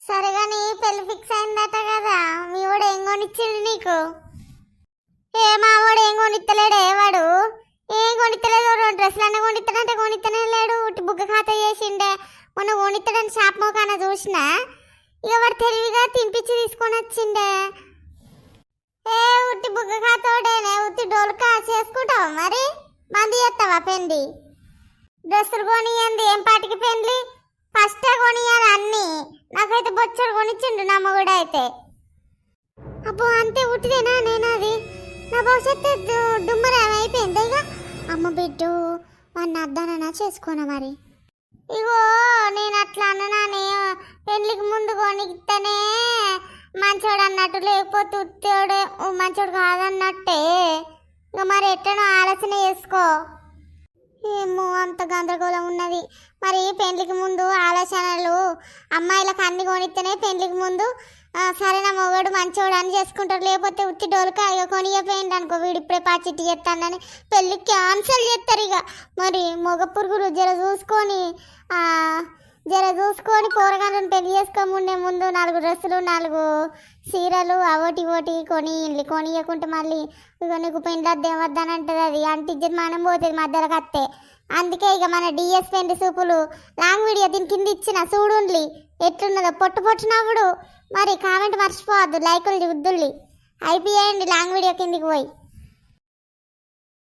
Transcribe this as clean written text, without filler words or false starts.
సరే గాని పెళ్లి ఫిక్స్ అయిందట కదా, మీ వాడు ఏం కొనిచ్చిండు నీకు? ఏ మా వాడు ఏం కొనిత్తలేడే, వాడు ఏం కొనిత్తలేదు. 2 డ్రెస్సులు అన్న కొనిస్తాడంటే కొనిత్తనే లేడు. ఉట్టి బుగ్గ ఖాతా చేసిండే. మొన్న కొనిత్తడని షాప్ మోకాన చూసిన, ఇక వాడు తెలివిగా తినిపించి తీసుకొని వచ్చిండే. ఏ ఉట్టి బుగ్గ ఖాతోడేనే, ఉత్తి డోల్కా చేసుకుంటావా మరి? మంది చేస్తావా పెండి? డ్రెస్సులు కొనియండి, ఏం పాటికి పెండ్లి ఫస్టే కొనియాలి అన్ని. నాకైతే బొచ్చడు కొనిచ్చిండు నా మొగుడు అయితే. అబ్బో అంతే ఉట్టిదేనా? నేనది నా భవిష్యత్తు డుమ్మరం అయిపోయింది. ఇక అమ్మ బిడ్డు వాడిని అద్దానన్నా చేసుకోనా మరి? ఇగో నేను అట్లా అన్నానే, పెళ్ళికి ముందు కొనిస్తేనే మంచోడు అన్నట్టు, లేకపోతే ఉత్తోడే మంచోడు కాదన్నట్టే. ఇక మరి ఎట్లనో ఆలోచన చేసుకో. ఏమో అంత గందరగోళం ఉన్నది. మరి పెళ్ళికి ముందు ఆలోచనలు అమ్మాయిలకు అన్ని కొనిస్తేనే పెళ్ళికి ముందు సరే నా మొగడు మంచోడు అని చేసుకుంటారు. లేకపోతే ఉత్తి డోలుక ఇక కొనియపోయింది అనుకో, వీడు ఇప్పుడే పాచిట్టి చేస్తానని పెళ్ళికి క్యాన్సల్ చేస్తారు. ఇక మరి మొగ పురుగులు జర చూసుకొని పోరగాళ్ళని పెళ్లి చేసుకోముండే ముందు 4 డ్రెస్సులు 4 చీరలు అవోటి ఇవోటి కొనియకుంటే మళ్ళీ ఇక నీకు పెండ్లద్దు ఏమద్దని అంటుంది. అది అంటిజ్జది మనం పోతుంది మధ్యలో కత్తే. అందుకే ఇక మన డిఎస్ పెండి సూపులు లాంగ్ వీడియో దీని కింద ఇచ్చిన చూడుండ్లి ఎట్లున్నదో పొట్టు నవ్వుడు. మరి కామెంట్ మర్చిపోవద్దు, లైకులు చుద్దుల్లి అయిపోయాయండి లాంగ్ వీడియో కిందికి పోయి.